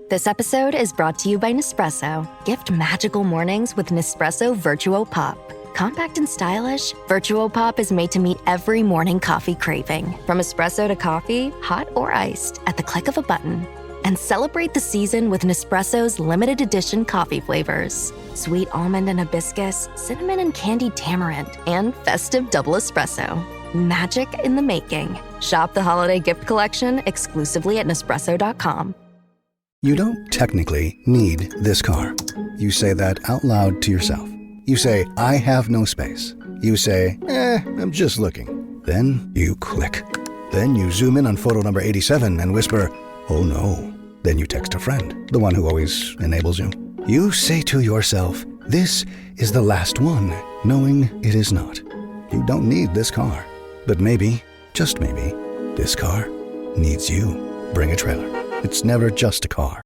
This episode is brought to you by Nespresso. Gift magical mornings with Nespresso Virtuo Pop. Compact and stylish, Virtuo Pop is made to meet every morning coffee craving. From espresso to coffee, hot or iced, at the click of a button. And celebrate the season with Nespresso's limited edition coffee flavors. Sweet almond and hibiscus, cinnamon and candied tamarind, and festive double espresso. Magic in the making. Shop the holiday gift collection exclusively at Nespresso.com. You don't technically need this car. You say that out loud to yourself. You say, I have no space. You say, I'm just looking. Then you click. Then you zoom in on photo number 87 and whisper, oh no. Then you text a friend, the one who always enables you. You say to yourself, this is the last one, knowing it is not. You don't need this car. But maybe, just maybe, this car needs you. Bring a trailer. It's never just a car.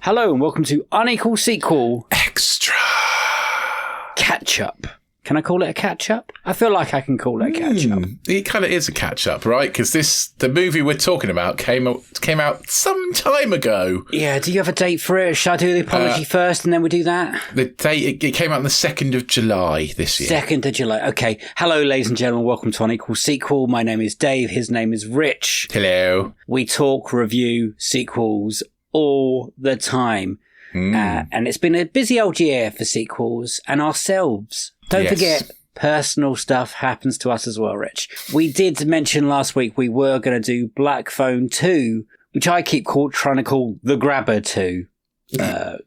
Hello and welcome to Unequal Sequel Extra Catch-Up. Can I call it a catch-up? I feel like I can call it a catch-up. It kind of is a catch-up, right? Because the movie we're talking about came out some time ago. Yeah, do you have a date for it? Should I do the apology first and then we do that? The date, it came out on the 2nd of July this year. 2nd of July. Okay. Hello, ladies and gentlemen. Welcome to Unequal Sequel. My name is Dave. His name is Rich. Hello. We talk, review sequels all the time. And it's been a busy old year for sequels and ourselves. Don't forget, personal stuff happens to us as well, Rich. We did mention last week we were going to do Black Phone 2, which I keep trying to call The Grabber 2.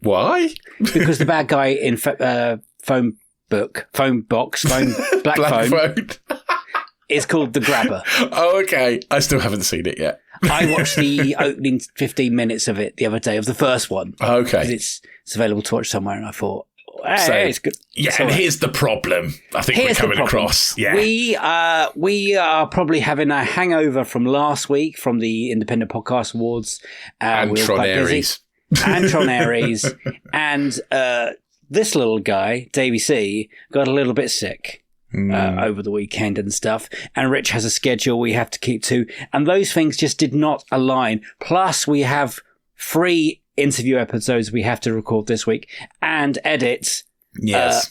Why? Because the bad guy in Black Phone is called The Grabber. Oh, okay. I still haven't seen it yet. I watched the opening 15 minutes of it the other day, of the first one. Okay. It's available to watch somewhere, and I thought, hey, it's good. Yeah, and here's the problem I think we're coming across. Yeah. We are probably having a hangover from last week, from the Independent Podcast Awards. And Tron Aries. And Tron Aries. And this little guy, Davey C, got a little bit sick. Over the weekend and stuff, and Rich has a schedule we have to keep to, and those things just did not align. Plus we have 3 interview episodes we have to record this week and edit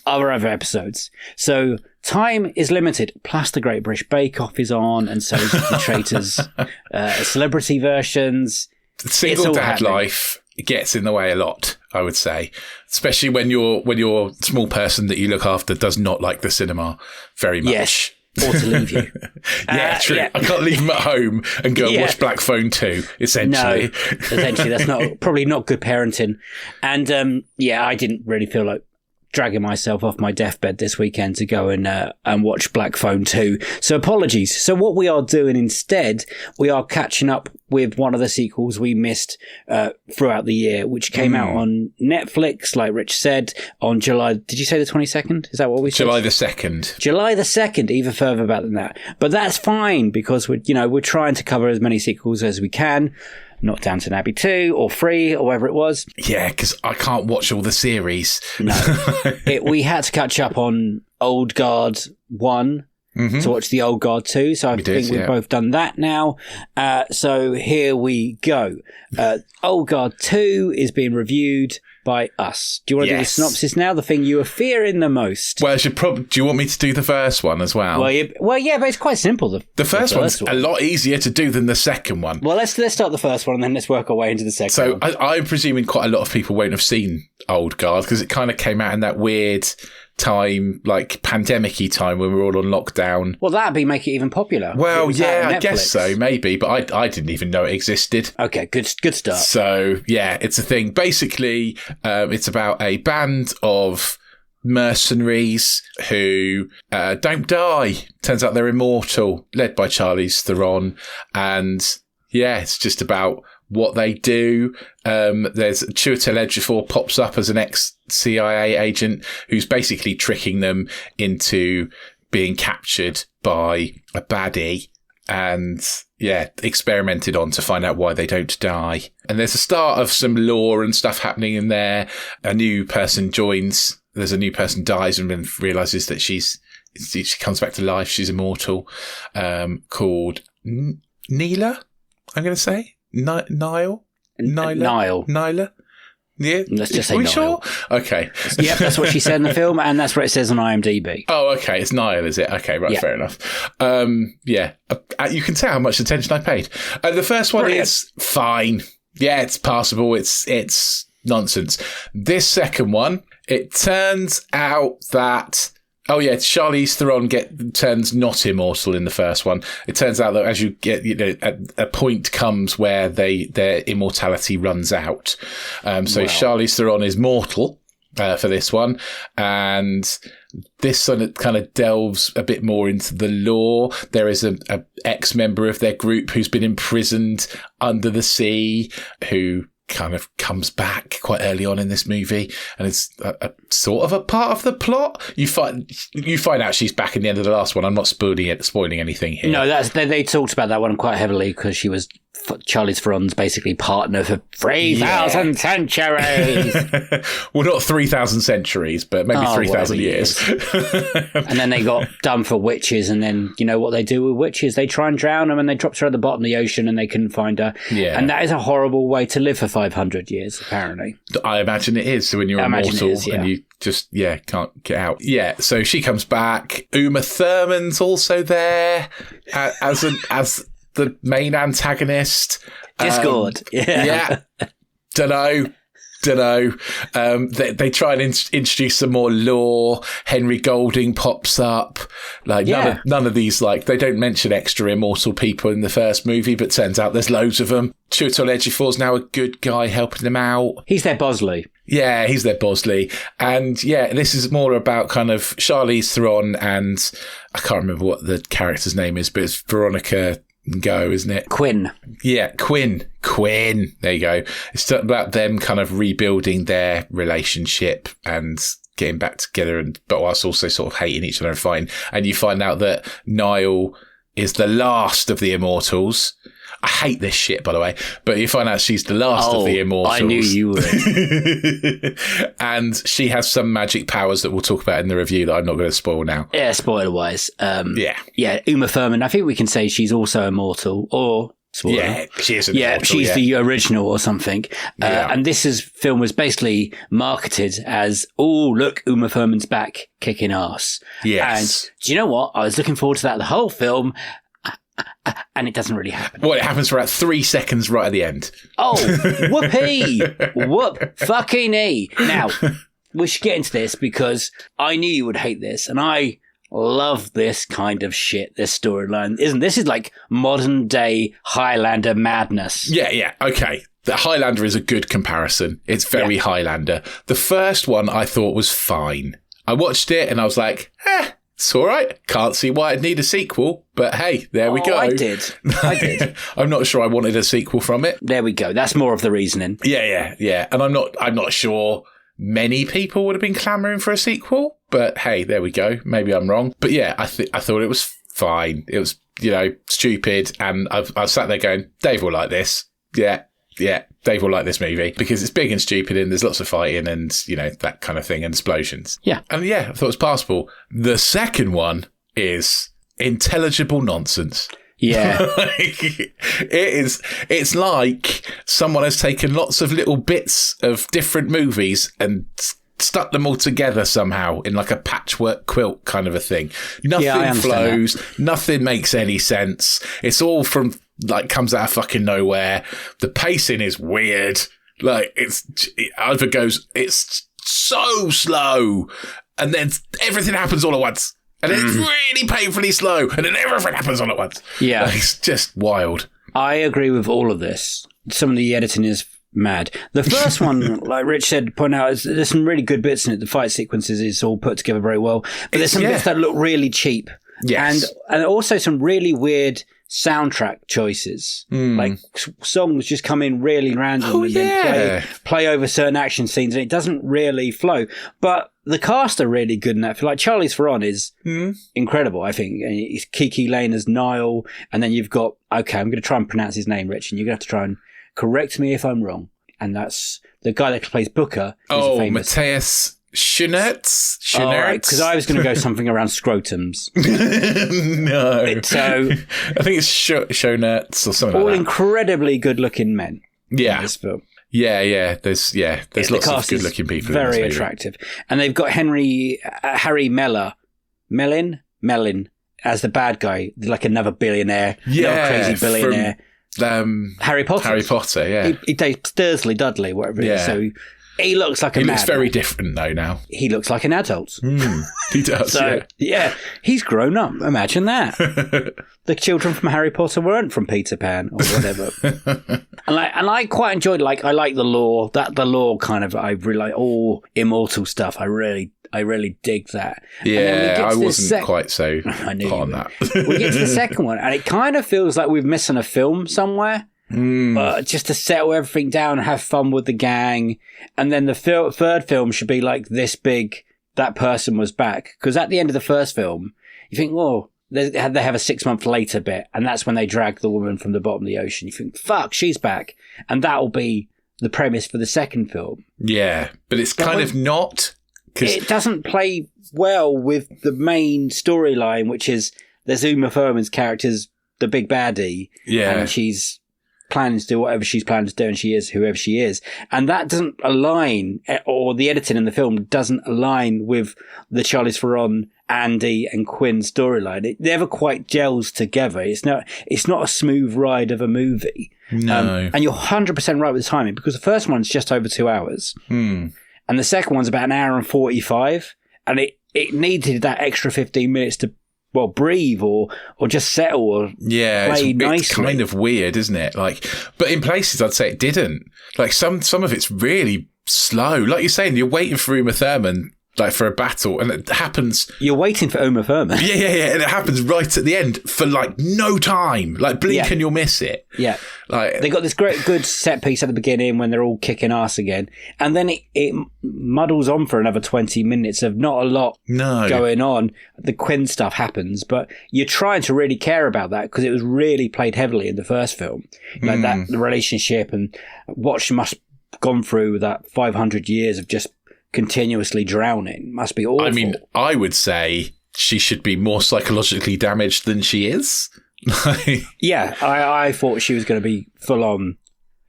our other episodes, so time is limited. Plus the Great British Bake Off is on, and so is the Traitors celebrity versions. Single dad life gets in the way a lot, I would say, especially when your small person that you look after does not like the cinema very much. Yes, or to leave you. True. Yeah. I can't leave him at home and go and watch Black Phone 2, essentially. No, essentially, that's probably not good parenting. And I didn't really feel like dragging myself off my deathbed this weekend to go and watch Black Phone 2. So apologies. So what we are doing instead, we are catching up with one of the sequels we missed throughout the year, which came out on Netflix, like Rich said, on July. Did you say the 22nd? Is that what we said? July the 2nd. July the 2nd, even further back than that. But that's fine, because we're trying to cover as many sequels as we can. Not Downton Abbey 2 or 3 or whatever it was. Yeah, because I can't watch all the series. No. We had to catch up on Old Guard 1 to watch the Old Guard 2. So I think we've both done that now. So here we go. Old Guard 2 is being reviewed by us. Do you want to do the synopsis now? The thing you are fearing the most. Well, do you want me to do the first one as well? Well, yeah, but it's quite simple. The first one's a lot easier to do than the second one. Well, let's start the first one and then let's work our way into the second one. So I'm presuming quite a lot of people won't have seen Old Guard because it kind of came out in that weird time, like pandemic-y time when we were all on lockdown. Well, that'd make it even popular. Well, yeah, I guess so, maybe, but I didn't even know it existed. Okay, good start. So, yeah, it's a thing. Basically, it's about a band of mercenaries who don't die. Turns out they're immortal, led by Charlize Theron. And yeah, it's just about what they do. There's Chiwetel Ejiofor pops up as an ex-CIA agent who's basically tricking them into being captured by a baddie and, experimented on to find out why they don't die. And there's a start of some lore and stuff happening in there. A new person joins. There's a new person dies and then realises that she comes back to life. She's immortal, called Neela, I'm going to say. Nyla? Yeah. Let's just say Are we Niall. sure? Okay. Yep, that's what she said in the film, and that's what it says on IMDb. Oh, okay. It's Niall, is it? Okay, right. Yeah. Fair enough. You can tell how much attention I paid. The first one is fine. Yeah, it's passable. It's nonsense. This second one, it turns out that... Oh yeah, Charlize Theron turns not immortal in the first one. It turns out that as you get, a point comes where their immortality runs out. Charlize Theron is mortal for this one, and this one kind of delves a bit more into the lore. There is a ex-member of their group who's been imprisoned under the sea, who kind of comes back quite early on in this movie, and it's a sort of a part of the plot. You find out she's back in the end of the last one. I'm not spoiling anything here. No, they talked about that one quite heavily because she was Charlize Theron's basically partner for 3,000 centuries. Well, not 3,000 centuries, but maybe 3,000 years. And then they got done for witches, and then you know what they do with witches? They try and drown them, and they dropped her at the bottom of the ocean, and they couldn't find her. Yeah. And that is a horrible way to live for 500 years, apparently. I imagine it is. So when you're immortal and you just can't get out. Yeah. So she comes back. Uma Thurman's also there as the main antagonist. Discord. Yeah. Dunno. They try and introduce some more lore. Henry Golding pops up. None of these, they don't mention extra immortal people in the first movie, but turns out there's loads of them. Chiwetel Ejiofor's now a good guy helping them out. He's their Bosley. Yeah, he's their Bosley. And this is more about kind of Charlize Theron and I can't remember what the character's name is, but it's Veronica Go, isn't it? Quinn. Yeah, Quinn. There you go. It's about them kind of rebuilding their relationship and getting back together, but whilst also sort of hating each other and fighting. And you find out that Niall is the last of the immortals. I hate this shit, by the way, but you find out she's the last of the immortals. I knew you would. And she has some magic powers that we'll talk about in the review that I'm not going to spoil now. Yeah, spoiler-wise. Uma Thurman, I think we can say she's also immortal, or... Spoiler. Yeah, she is immortal. Yeah, she's the original or something. And this film was basically marketed as, look, Uma Thurman's back kicking ass. Yes. And do you know what? I was looking forward to that the whole film, and it doesn't really happen. Well, it happens for about 3 seconds right at the end. Oh, whoopee! Whoop fucking E. Now, we should get into this because I knew you would hate this, and I love this kind of shit, this storyline. This is like modern day Highlander madness. Yeah, okay. The Highlander is a good comparison. It's very Highlander. The first one I thought was fine. I watched it and I was like, it's all right. Can't see why I'd need a sequel, but hey, there we go. I did. I'm not sure I wanted a sequel from it. There we go. That's more of the reasoning. Yeah. And I'm not sure many people would have been clamoring for a sequel, but hey, there we go. Maybe I'm wrong. But yeah, I thought it was fine. It was, stupid. And I sat there going, Dave will like this. Yeah, Dave will like this movie because it's big and stupid and there's lots of fighting and, that kind of thing and explosions. Yeah. And I thought it was passable. The second one is intelligible nonsense. Yeah. It's like someone has taken lots of little bits of different movies and stuck them all together somehow in like a patchwork quilt kind of a thing. Nothing flows. Nothing makes any sense. It's all from comes out of fucking nowhere. The pacing is weird. It's so slow. And then everything happens all at once. And it's really painfully slow. And then everything happens all at once. Yeah. It's just wild. I agree with all of this. Some of the editing is mad. The first one, like Rich said, point out, there's some really good bits in it. The fight sequences is all put together very well. But there's some bits that look really cheap. Yes. And also some really weird soundtrack choices. Like songs just come in really random then play over certain action scenes, and it doesn't really flow. But the cast are really good in that. Like Charlize Theron is incredible, I think. And it's Kiki Lane as Niall, and then you've got, okay, I'm going to try and pronounce his name, Rich, and you're going to have to try and correct me if I'm wrong. And that's the guy that plays Booker. Matthias Schoenaerts. All right, because I was going to go something around scrotums. No. I think it's Schoenaerts or something all like that. incredibly good-looking men in this film. Yeah. There's lots of good-looking people. Very attractive. And they've got Harry Mellin as the bad guy, like another billionaire. Another crazy billionaire. Harry Potter, yeah. He dates Dursley Dudley, whatever it is. So he looks like He looks very different, though, now. He looks like an adult. He does, yeah. He's grown up. Imagine that. The children from Harry Potter weren't from Peter Pan or whatever. and I quite enjoyed, I like the lore. The lore kind of, I really like all immortal stuff. I really dig that. Yeah, I wasn't quite so hot on that. We get to the second one, and it kind of feels like we're missing a film somewhere. Just to settle everything down and have fun with the gang. And then the third film should be like this big, that person was back. Because at the end of the first film, you think, well, they have a 6 month later bit, and that's when they drag the woman from the bottom of the ocean. You think, fuck, she's back. And that'll be the premise for the second film. Yeah, but it's kind of not. It doesn't play well with the main storyline, which is there's Uma Thurman's character's the big baddie. Yeah. And she's planning to do whatever she's planning to do, and she is whoever she is. And that doesn't align, or the editing in the film doesn't align with the Charlize Theron, Andy and Quinn storyline. It never quite gels together. It's not a smooth ride of a movie. No. And you're 100% right with the timing, because the first one's just over 2 hours. And the second one's about an hour and 45. And it needed that extra 15 minutes to breathe or just settle or play nicely. It's kind of weird, isn't it? But in places I'd say it didn't. Some of it's really slow. Like you're saying, you're waiting for Uma Thurman for a battle, and it happens. You're waiting for Uma Thurman. Yeah, and it happens right at the end for no time. Blink and you'll miss it. Yeah, they got this good set piece at the beginning when they're all kicking ass again, and then it muddles on for another 20 minutes of not a lot going on. The Quinn stuff happens, but you're trying to really care about that because it was really played heavily in the first film, that the relationship and what she must have gone through that 500 years of just continuously drowning must be awful. I mean, I would say she should be more psychologically damaged than she is. Yeah, I thought she was going to be full on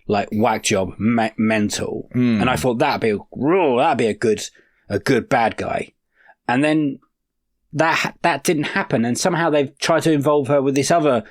whack job mental, and I thought that'd be a good bad guy, and then that didn't happen, and somehow they've tried to involve her with the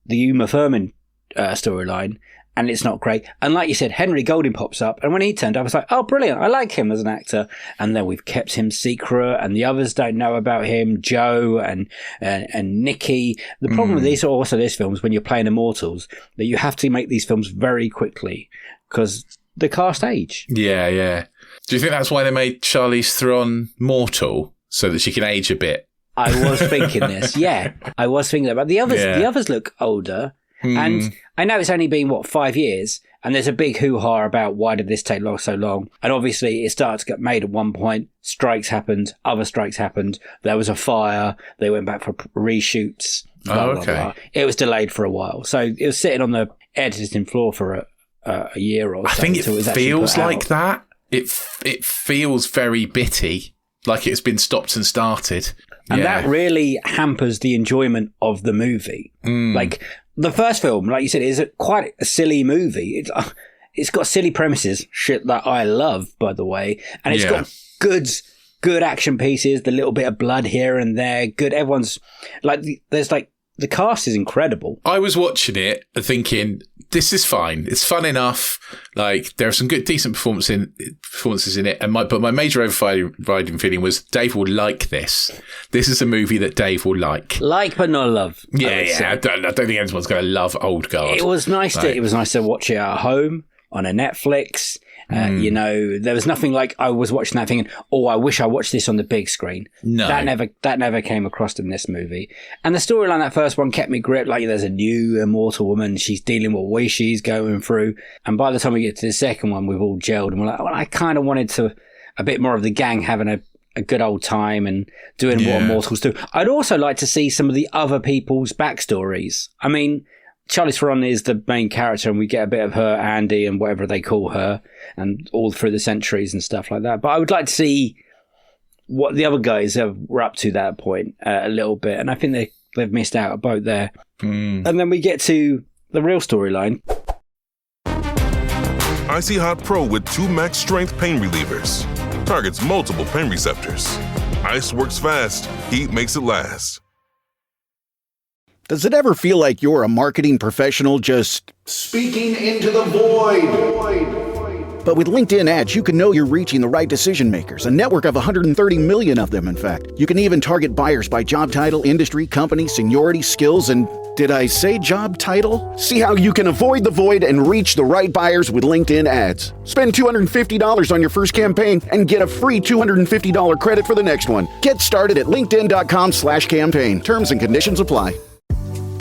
Uma Thurman storyline. And it's not great. And like you said, Henry Golding pops up. And when he turned up, I was like, oh, brilliant. I like him as an actor. And then we've kept him secret. And the others don't know about him. Joe and Nikki. The problem with this film is when you're playing Immortals, that you have to make these films very quickly because the cast age. Yeah. Do you think that's why they made Charlize Theron mortal? So that she can age a bit? I was thinking this. Yeah. I was thinking that. But the others look older. And I know it's only been 5 years, and there's a big hoo-ha about why did this take so long. And obviously it started to get made at one point. Strikes happened, other strikes happened. There was a fire. They went back for reshoots. Blah, blah, blah. It was delayed for a while, so it was sitting on the editing floor for a year or so. I think it feels like that. It feels very bitty, like it's been stopped and started, and that really hampers the enjoyment of the movie. The first film, like you said, is quite a silly movie. It's got silly premises, shit that I love, by the way. And it's got good action pieces, the little bit of blood here and there. Good, everyone's the cast is incredible. I was watching it thinking, this is fine. It's fun enough. There are some good, decent performances in it. But my major overriding feeling was Dave will like this. This is a movie that Dave will like. Like but not love. Yeah. I don't think anyone's going to love Old Guard. It was nice to watch it at home on a Netflix. You know, there was nothing like I was watching that thinking, oh, I wish I watched this on the big screen. No. That never came across in this movie. And the storyline, that first one, kept me gripped. Like, there's a new immortal woman. She's dealing with what she's going through. And by the time we get to the second one, we've all gelled. And we're like, well, I kind of wanted a bit more of the gang having a good old time and doing what immortals do. I'd also like to see some of the other people's backstories. I mean, Charlize Theron is the main character, and we get a bit of her, Andy, and whatever they call her, and all through the centuries and stuff like that. But I would like to see what the other guys were up to that point a little bit, and I think they've missed out a boat there. And then we get to the real storyline. Icy Hot Pro with 2 max strength pain relievers. Targets multiple pain receptors. Ice works fast. Heat makes it last. Does it ever feel like you're a marketing professional just speaking into the void? But with LinkedIn ads, you can know you're reaching the right decision makers, a network of 130 million of them, in fact. You can even target buyers by job title, industry, company, seniority, skills, and did I say job title? See how you can avoid the void and reach the right buyers with LinkedIn ads. Spend $250 on your first campaign and get a free $250 credit for the next one. Get started at linkedin.com/campaign. Terms and conditions apply.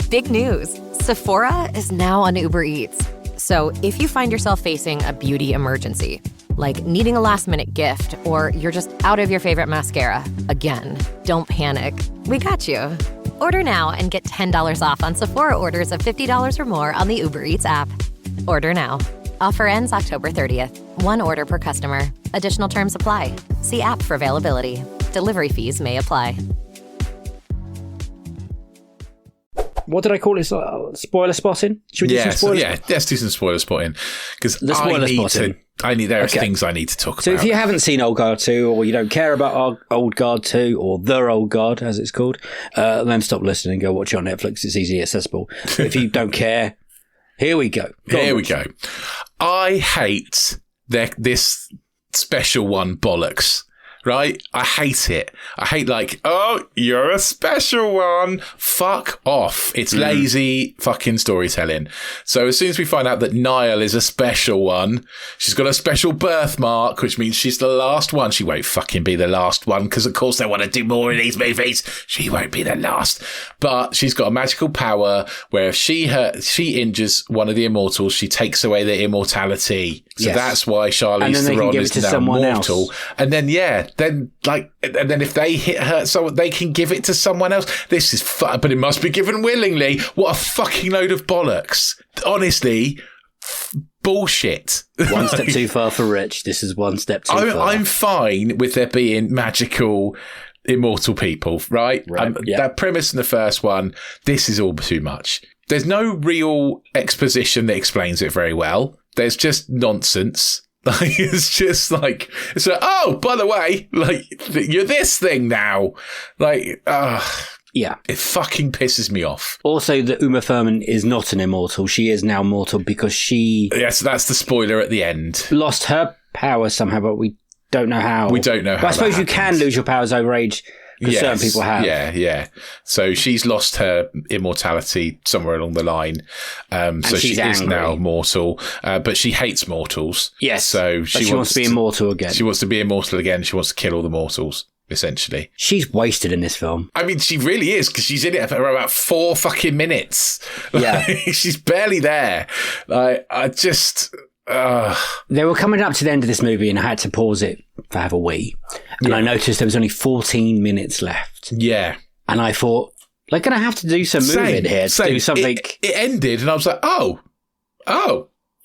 Big news. Sephora is now on Uber Eats. So if you find yourself facing a beauty emergency, like needing a last-minute gift, or you're just out of your favorite mascara, again, don't panic. We got you. Order now and get $10 off on Sephora orders of $50 or more on the Uber Eats app. Order now. Offer ends October 30th. 1 order per customer. Additional terms apply. See app for availability. Delivery fees may apply. What did I call it? Spoiler spotting? Should we do some spoilers? Yeah, let's do some spoiler spotting. Because there are things I need to talk about. So if you haven't seen Old Guard 2, or you don't care about Old Guard 2, or The Old Guard, as it's called, then stop listening and go watch it on Netflix. It's easily accessible. But if you don't care, here we go. Here we go. I hate this special one bollocks. Right? I hate it. I hate oh, you're a special one. Fuck off. It's lazy fucking storytelling. So as soon as we find out that Niall is a special one, she's got a special birthmark, which means she's the last one. She won't fucking be the last one, because of course they want to do more of these movies. She won't be the last. But she's got a magical power where if she injures one of the immortals, she takes away their immortality. So that's why Charlize Theron is now mortal. And then, and then if they hit her, so they can give it to someone else. This is but it must be given willingly. What a fucking load of bollocks. Honestly, bullshit. One step too far for Rich. This is one step too far. I'm fine with there being magical immortal people, right? That premise in the first one, this is all too much. There's no real exposition that explains it very well. There's just nonsense. It's just oh, by the way, you're this thing now. Yeah. It fucking pisses me off. Also, that Uma Thurman is not an immortal. She is now mortal because she... Yes, that's the spoiler at the end. Lost her powers somehow, but we don't know how. We don't know how. But I suppose you can lose your powers over age. Because certain people have. Yeah. So she's lost her immortality somewhere along the line. So she is now mortal, but she hates mortals. Yes. So she wants to be immortal again. She wants to be immortal again. She wants to kill all the mortals, essentially. She's wasted in this film. I mean, she really is, because she's in it for about 4 fucking minutes. Yeah. She's barely there. They were coming up to the end of this movie and I had to pause it to have a wee. And I noticed there was only 14 minutes left. Yeah. And I thought, they're going to have to do some moving here to do something. It ended and I was like, oh,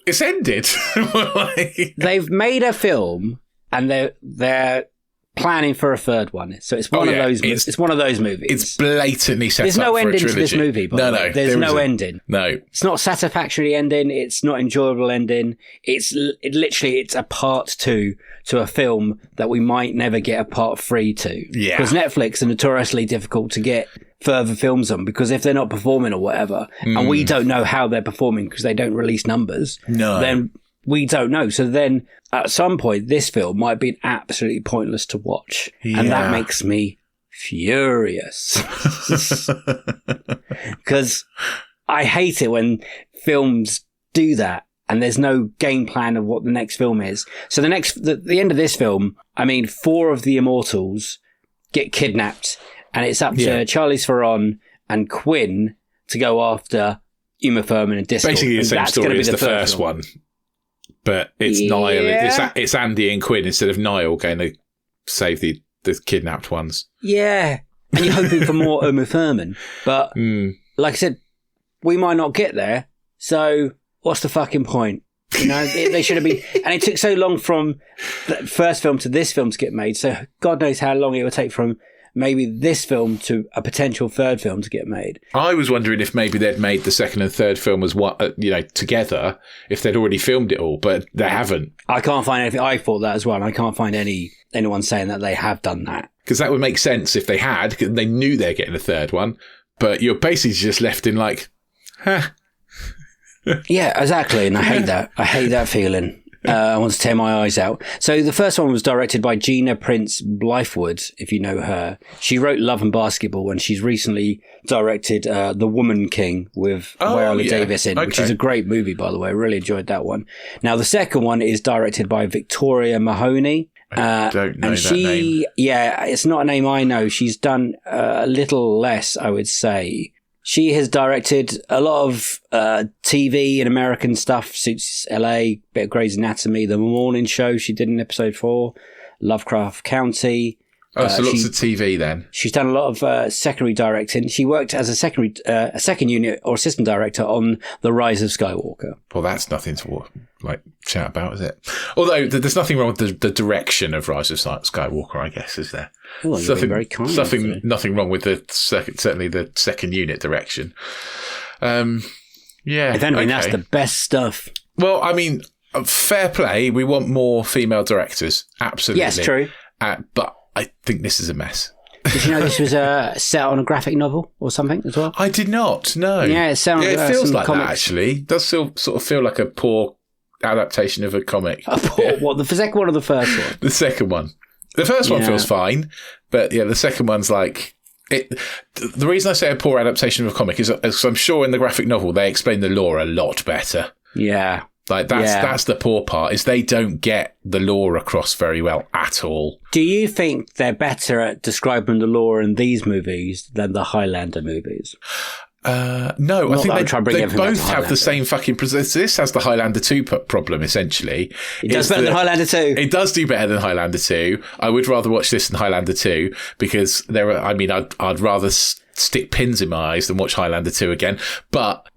it's ended. They've made a film and they're planning for a third one. So it's one of those. It's one of those movies. It's blatantly set There's up no for ending a trilogy. to this movie. No. There's no ending. No. It's not satisfactory ending. It's not enjoyable ending. It's a part 2 to a film that we might never get a part 3 to. Yeah. Because Netflix are notoriously difficult to get further films on, because if they're not performing or whatever, and we don't know how they're performing because they don't release numbers, then we don't know. So then at some point, this film might be absolutely pointless to watch. Yeah. And that makes me furious. Because I hate it when films do that and there's no game plan of what the next film is. So the end of this film, I mean, 4 of the immortals get kidnapped, and it's up to Charlize Theron and Quinn to go after Uma Thurman and Discord. Basically the same story as the first one, but it's Niall. It's Andy and Quinn instead of Niall going to save the kidnapped ones. Yeah, and you're hoping for more Uma Thurman, but like I said, we might not get there. So what's the fucking point? You know, they should have been. And it took so long from the first film to this film to get made. So God knows how long it would take from maybe this film to a potential third film to get made. I was wondering if maybe they'd made the second and third film as what, together, if they'd already filmed it all, but they haven't. I can't find anything. I thought that as well. And I can't find anyone saying that they have done that. Because that would make sense if they had, because they knew they're getting a third one. But you're basically just left in like, Yeah, exactly. And I hate that. I hate that feeling. I want to tear my eyes out. So the first one was directed by Gina Prince Blythewood, if you know her. She wrote Love and Basketball, and she's recently directed The Woman King with Viola Davis in, which is a great movie, by the way. I really enjoyed that one. Now, the second one is directed by Victoria Mahoney. I don't know that name. Yeah, it's not a name I know. She's done a little less, I would say. She has directed a lot of TV and American stuff, Suits LA, bit of Grey's Anatomy, The Morning Show she did in episode 4, Lovecraft County. Lots of TV then. She's done a lot of secondary directing. She worked as a second unit or assistant director on The Rise of Skywalker. Well, that's nothing to shout about, is it? Although there's nothing wrong with the direction of Rise of Skywalker, I guess, is there? Well, very kind. Nothing wrong with certainly the second unit direction. If anything, that's the best stuff. Well, I mean, fair play. We want more female directors. Absolutely. Yes, true. But I think this is a mess. Did you know this was set on a graphic novel or something as well? I did not, no. Yeah, it feels like comics. That, actually. It does sort of feel like a poor adaptation of a comic. What, the second one or the first one? The second one. The first one feels fine, but the second one's like... The reason I say a poor adaptation of a comic is because I'm sure in the graphic novel they explain the lore a lot better. Yeah. That's the poor part, is they don't get the lore across very well at all. Do you think they're better at describing the lore in these movies than the Highlander movies? No, I think they both have the same fucking... This has the Highlander 2 problem, essentially. It does better than Highlander 2. It does do better than Highlander 2. I would rather watch this than Highlander 2 because I'd rather stick pins in my eyes than watch Highlander 2 again. But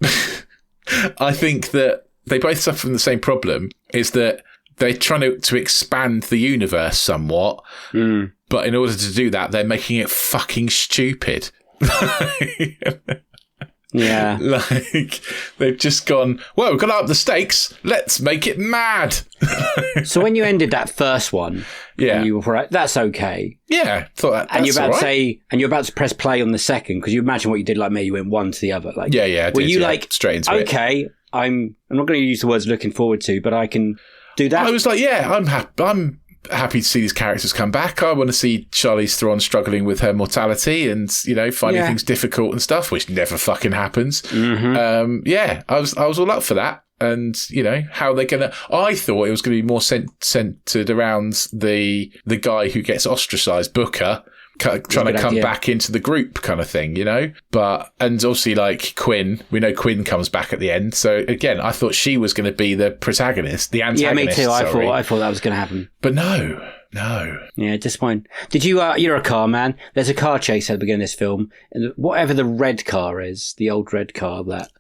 I think that they both suffer from the same problem, is that they're trying to expand the universe somewhat, but in order to do that, they're making it fucking stupid. Yeah. They've just gone, well, we've got to up the stakes. Let's make it mad. So when you ended that first one, you were right, that's okay. Yeah. Thought that's and you're about to say, and you're about to press play on the second, because you imagine what you did like me, you went one to the other. I did, straight into it. Okay, I'm not going to use the words looking forward to, but I can do that. I was like, I'm happy to see these characters come back. I want to see Charlize Theron struggling with her mortality and, finding things difficult and stuff, which never fucking happens. Mm-hmm. I was all up for that. And, how they're going to... I thought it was going to be more centered around the guy who gets ostracised, Booker, trying to come back into the group kind of thing, But, and obviously, Quinn, we know Quinn comes back at the end. So, again, I thought she was going to be the protagonist, the antagonist. Yeah, me too. I thought that was going to happen. But no. Yeah, disappointing. Did you, you're a car man. There's a car chase at the beginning of this film. And whatever the red car is, the old red car that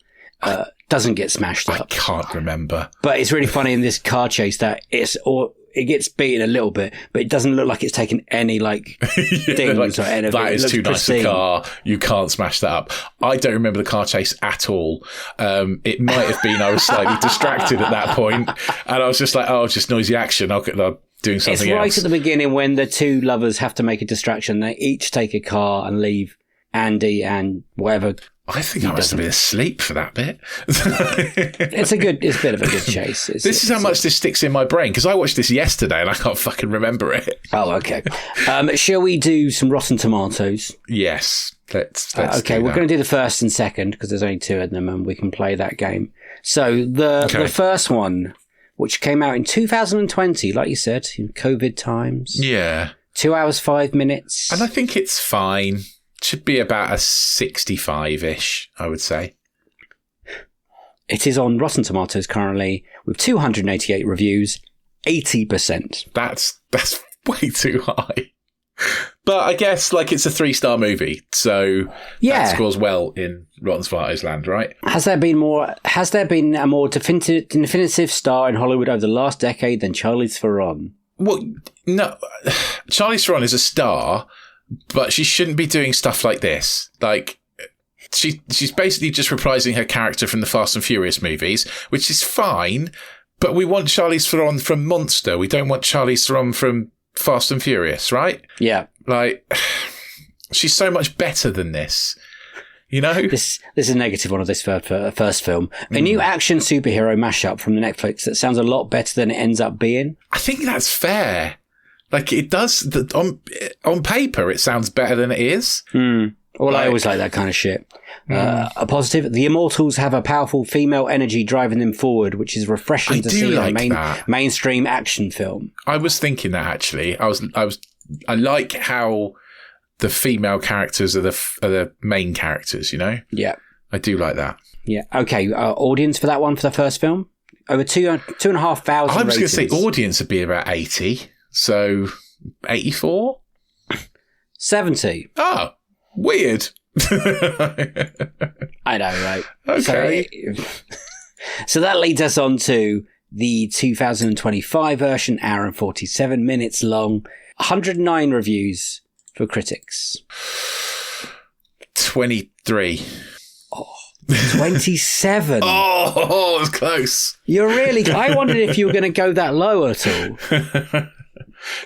doesn't get smashed up. I can't remember. But it's really funny in this car chase that it gets beaten a little bit, but it doesn't look like it's taken any dings or anything. That is too nice a car. You can't smash that up. I don't remember the car chase at all. It might have been I was slightly distracted at that point, and I was just like, just noisy action. I'll doing something else. It's right at the beginning when the two lovers have to make a distraction. They each take a car and leave Andy and whatever I think I must have been asleep for that bit. It's a bit of a good chase. This is how much this sticks in my brain, because I watched this yesterday and I can't fucking remember it. Oh, okay. Shall we do some Rotten Tomatoes? Yes. Let's okay, we're going to do the first and second, because there's only two of them and we can play that game. So the first one, which came out in 2020, like you said, in COVID times. Yeah. 2 hours, 5 minutes. And I think it's fine. Should be about a 65-ish, I would say. It is on Rotten Tomatoes currently with 288 reviews, 80%. That's way too high. But I guess it's a 3-star movie, so that scores well in Rotten Tomatoes land, right? Has there been a more definitive star in Hollywood over the last decade than Charlize Theron? Well, no. Charlize Theron is a star, but she shouldn't be doing stuff like this. She's basically just reprising her character from the Fast and Furious movies, which is fine, but we want Charlize Theron from Monster. We don't want Charlize Theron from Fast and Furious, right? Yeah. She's so much better than this. You know? This is a negative one of this first film. A new action superhero mashup from Netflix that sounds a lot better than it ends up being. I think that's fair. It does. On paper, it sounds better than it is. Well, I always like that kind of shit. A positive, the Immortals have a powerful female energy driving them forward, which is refreshing to see in a mainstream action film. I was thinking that, actually. I like how the female characters are the main characters, you know? Yeah. I do like that. Yeah. Okay, audience for that one, for the first film? Over 2,500 I was going to say ratings. audience would be about 80. So, 84? 70. Oh, weird. I know, right? Okay. So that leads us on to the 2025 version, hour and 47 minutes long, 109 reviews for critics. 23. 27. Oh, it was close. You're really... I wondered if you were going to go that low at all.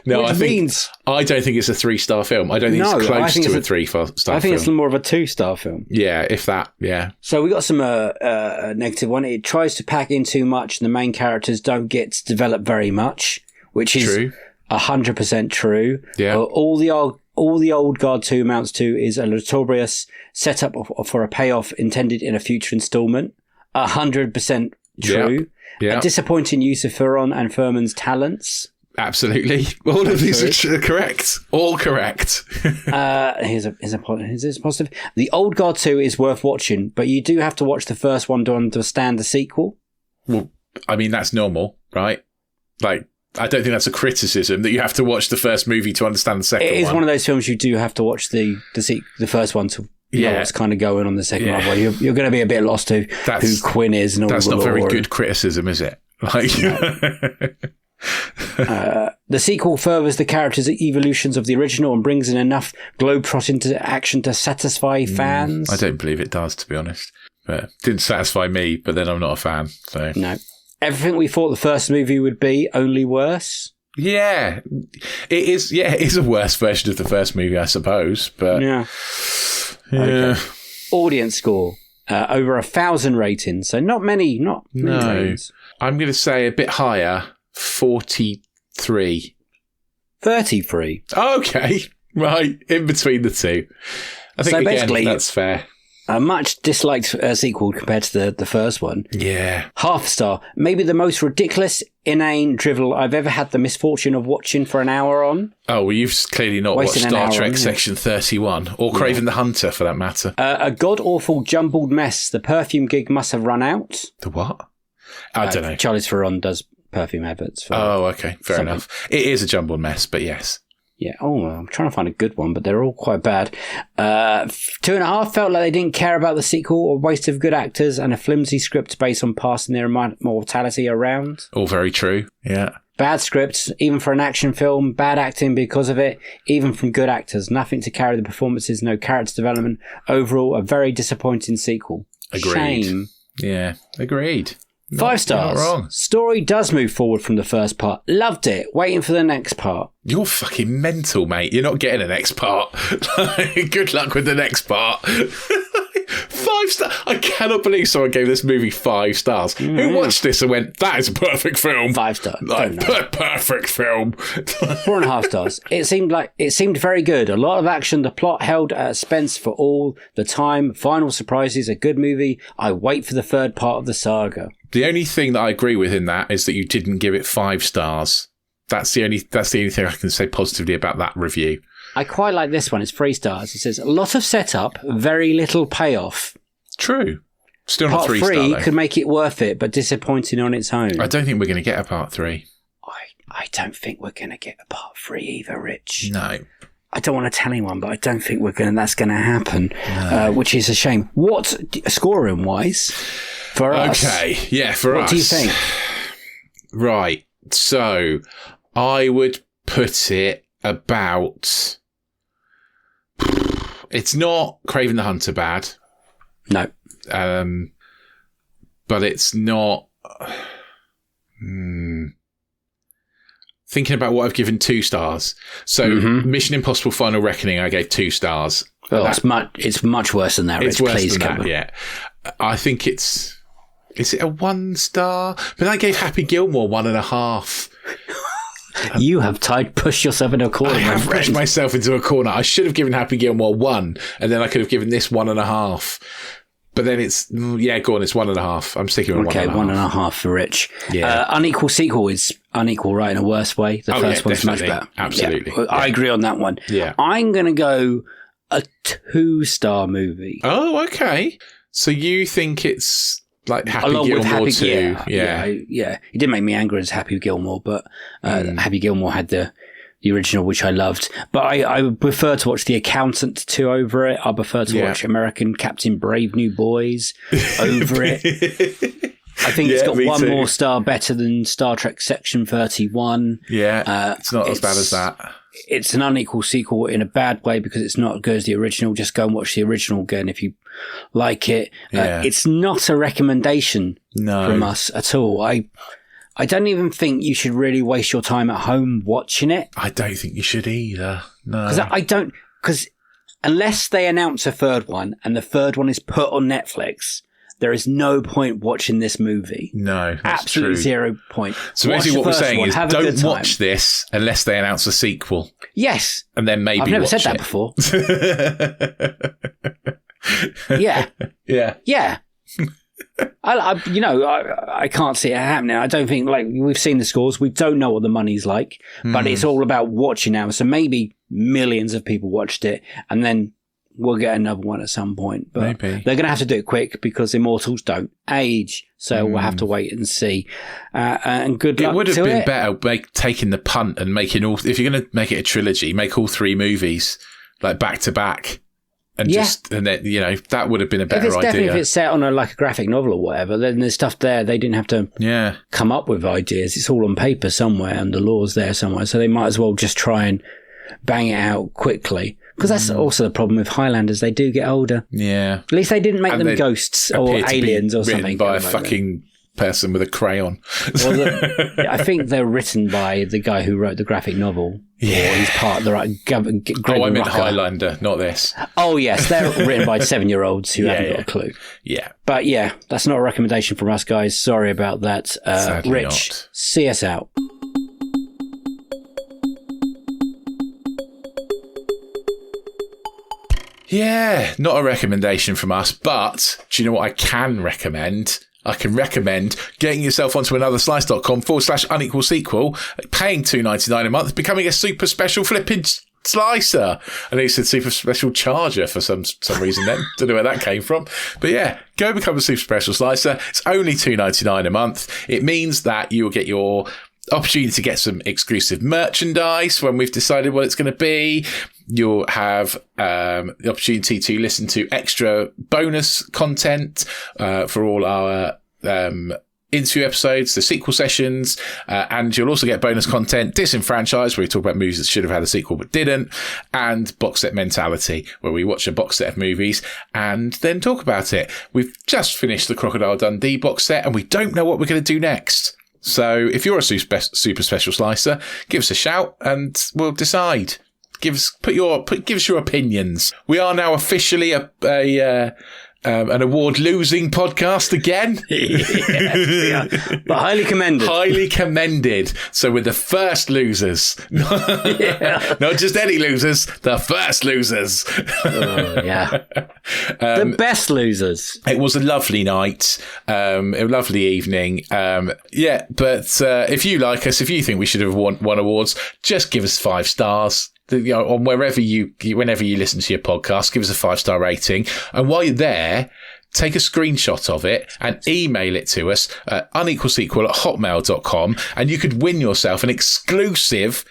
No, I don't think it's a 3-star film. I don't think it's close to a 3-star film. I think it's more of a 2-star film. Yeah, if that, yeah. So we got some negative one. It tries to pack in too much and the main characters don't get to develop very much, which is true. 100% true. Yeah. All the Old Guard 2 amounts to is a notorious setup for a payoff intended in a future installment. 100% true. Yeah. A disappointing use of Theron and Furman's talents. Absolutely. All of these are correct. All correct. Here's a positive. The Old Guard 2 is worth watching, but you do have to watch the first one to understand the sequel. Well, I mean, that's normal, right? I don't think that's a criticism that you have to watch the first movie to understand the second one. It is one of those films you do have to watch the first one to know what's kind of going on the second one. Well, you're going to be a bit lost to who Quinn is and all that's the not very lore. good criticism, is it? The sequel furthers the characters' evolutions of the original and brings in enough globetrotting action to satisfy fans. I don't believe it does, to be honest. But it didn't satisfy me, but then I'm not a fan. So no. Everything we thought the first movie would be, only worse. Yeah. It is. Yeah, it is a worse version of the first movie, I suppose. But yeah. Okay. Audience score. Over 1,000 ratings. So not many ratings. I'm going to say a bit higher, 43. 33. Okay. Right. In between the two. I think, again, that's fair. A much disliked sequel compared to the first one. Yeah. Half star. Maybe the most ridiculous, inane drivel I've ever had the misfortune of watching for an hour on. Oh, well, you've clearly not watched Star Trek Section 31, or Kraven the Hunter, for that matter. A god-awful jumbled mess. The perfume gig must have run out. The what? I don't know. Charlize Theron does perfume adverts. Oh, okay. Fair enough. It is a jumbled mess, but yes. Yeah. Oh, I'm trying to find a good one, but they're all quite bad. 2.5 felt like they didn't care about the sequel, a waste of good actors, and a flimsy script based on passing their immortality around. All very true. Yeah. Bad scripts, even for an action film. Bad acting because of it, even from good actors. Nothing to carry the performances, no character development. Overall, a very disappointing sequel. Agreed. Shame. Yeah, agreed. 5 stars. Not wrong. Story does move forward from the first part. Loved it. Waiting for the next part. You're fucking mental, mate. You're not getting a next part. Good luck with the next part. 5 I cannot believe someone gave this movie 5 stars. Who watched this and went, that is a perfect film? 5 stars. Perfect film. 4.5 stars. It seemed very good. A lot of action. The plot held at suspense for all the time. Final surprises. A good movie. I wait for the third part of the saga. The only thing that I agree with in that is that you didn't give it 5 stars. That's the only thing I can say positively about that review. I quite like this one. It's 3 stars. It says, a lot of setup, very little payoff. True. Still not Part 3 3 star, though. could make it worth it, but disappointing on its own. I don't think we're going to get a part 3. I don't think we're going to get a part 3 either, Rich. No. I don't want to tell anyone, but I don't think that's going to happen, which is a shame. What, scoring-wise, for us? Okay, yeah, for us. What do you think? Right, so I would put it about... It's not Kraven the Hunter bad. No. But it's not... Thinking about what I've given 2 stars. So Mission Impossible Final Reckoning, I gave 2 stars. Well, it's much worse than that, Rich. It's worse Please than cover. that, yeah. I think it's... Is it a 1 star? But I gave Happy Gilmore 1.5. You have pushed yourself into a corner, I have pushed myself into a corner. I should have given Happy Gilmore 1, and then I could have given this 1.5. But then it's, go on, it's 1.5. I'm sticking with 1.5. Okay, 1.5 for Rich. Yeah. Unequal sequel is unequal, right, in a worse way. The first one's much better. Absolutely. Yeah, I agree on that one. Yeah. I'm going to go a 2-star movie. Oh, okay. So you think it's like Happy Along Gilmore with Happy 2? Yeah. It didn't make me angry as Happy Gilmore, but Happy Gilmore had the original, which I loved. But I would prefer to watch The Accountant 2 over it. I prefer to watch American Captain Brave New Boys over it. I think it's got 1 more star better than Star Trek Section 31. Yeah, it's not as bad as that. It's an unequal sequel in a bad way because it's not as good as the original. Just go and watch the original again if you like it. It's not a recommendation from us at all. I don't even think you should really waste your time at home watching it. I don't think you should either. No. Because unless they announce a third one and the third one is put on Netflix, there is no point watching this movie. No, that's absolutely true. 0 point. So basically what we're saying is don't watch this unless they announce a sequel. Yes. And then maybe I've never watch said that it. before. Yeah. Yeah. Yeah. I can't see it happening. I don't think, we've seen the scores. We don't know what the money's like, but it's all about watching now. So maybe millions of people watched it and then we'll get another one at some point. But maybe. They're going to have to do it quick because Immortals don't age. So we'll have to wait and see. And good luck to it. It would have been better taking the punt and making if you're going to make it a trilogy, make all 3 movies back to back. And then, that would have been a better idea. Definitely if it's set on a graphic novel or whatever, then there's stuff there. They didn't have to come up with ideas. It's all on paper somewhere and the law's there somewhere. So they might as well just try and bang it out quickly. Because that's also the problem with Highlanders. They do get older. Yeah. At least they didn't make them ghosts or aliens or something. By a fucking person with a crayon. I think they're written by the guy who wrote the graphic novel. Yeah. Or he's part of the right. I meant Highlander, not this. Oh, yes. They're written by 7-year-olds who haven't got a clue. Yeah. But yeah, that's not a recommendation from us, guys. Sorry about that. Sadly Rich, not. see us out. Yeah, not a recommendation from us, but do you know what I can recommend? I can recommend getting yourself onto anotherslice.com/unequal sequel, paying $2.99 a month, becoming a super special flipping slicer. I know you said super special charger for some reason then. Don't know where that came from. But yeah, go become a super special slicer. It's only $2.99 a month. It means that you will get your opportunity to get some exclusive merchandise when we've decided what it's going to be. You'll have the opportunity to listen to extra bonus content for all our interview episodes, the sequel sessions, and you'll also get bonus content, Disenfranchised, where we talk about movies that should have had a sequel but didn't, and Box Set Mentality, where we watch a box set of movies and then talk about it. We've just finished the Crocodile Dundee box set and we don't know what we're going to do next. So if you're a super special slicer, give us a shout and we'll decide. Give us your opinions. We are now officially a An award-losing podcast again. Yeah. But highly commended. Highly commended. So we're the first losers. Not just any losers, the first losers. Yeah. The best losers. It was a lovely night, a lovely evening. But if you like us, if you think we should have won awards, just give us 5 stars. On whenever you listen to your podcast, give us a 5-star rating. And while you're there, take a screenshot of it and email it to us at unequalsequel@hotmail.com, and you could win yourself an exclusive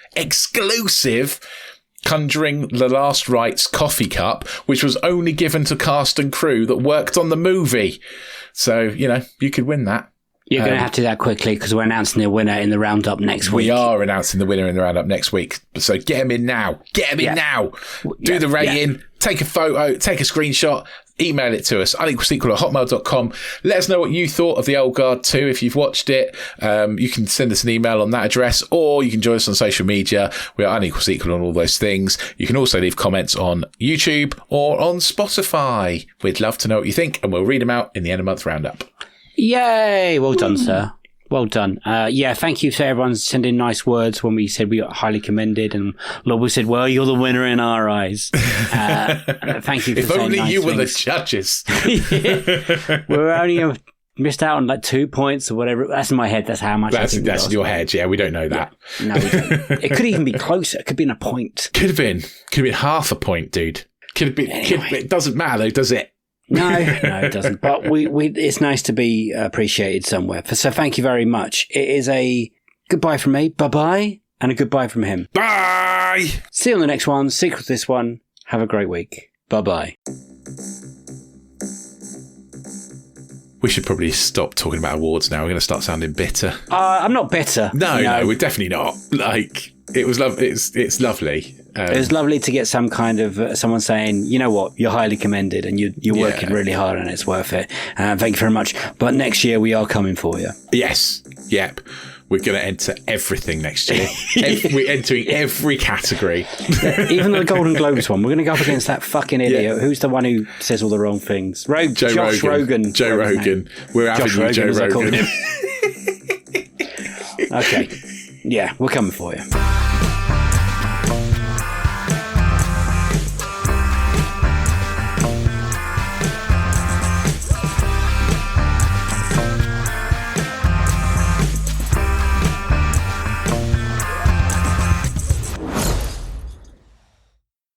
Conjuring the Last Rites coffee cup, which was only given to cast and crew that worked on the movie. So, you could win that. You're going to have to do that quickly because we're announcing the winner in the roundup next week. We are announcing the winner in the roundup next week. So get him in now. Now. Do the rating. Take a photo. Take a screenshot. Email it to us. unequalsequel@hotmail.com. Let us know what you thought of The Old Guard 2 if you've watched it. You can send us an email on that address, or you can join us on social media. We are Unequal Sequel on all those things. You can also leave comments on YouTube or on Spotify. We'd love to know what you think, and we'll read them out in the end of month roundup. Yay! Well done, sir. Well done. Thank you to everyone sending nice words when we said we got highly commended, and Lobo said, well, you're the winner in our eyes. Thank you for if saying only nice you were things. the judges. We're only missed out on like 2 points or whatever. That's in my head. That's how much That's in your head. Yeah, we don't know that. Yeah. No, we don't. It could even be closer. It could be in a point. Could have been half a point, dude. Could have been. Anyway. It doesn't matter though, does it? No, it doesn't. But we it's nice to be appreciated somewhere. So thank you very much. It is a goodbye from me, bye-bye, and a goodbye from him. Bye! See you on the next one. Sequel to this one. Have a great week. Bye-bye. We should probably stop talking about awards now. We're going to start sounding bitter. I'm not bitter. No, we're definitely not. Like, it was it's lovely. It was lovely to get some kind of someone saying, you know what, you're highly commended and you're working really hard and it's worth it. Thank you very much. But next year we are coming for you. Yes. Yep. We're going to enter everything next year. We're entering every category. Even the Golden Globes one. We're going to go up against that fucking idiot. Yeah. Who's the one who says all the wrong things? Josh Rogan. Joe Rogan. We're having you, Joe Rogan. Okay. Yeah, we're coming for you.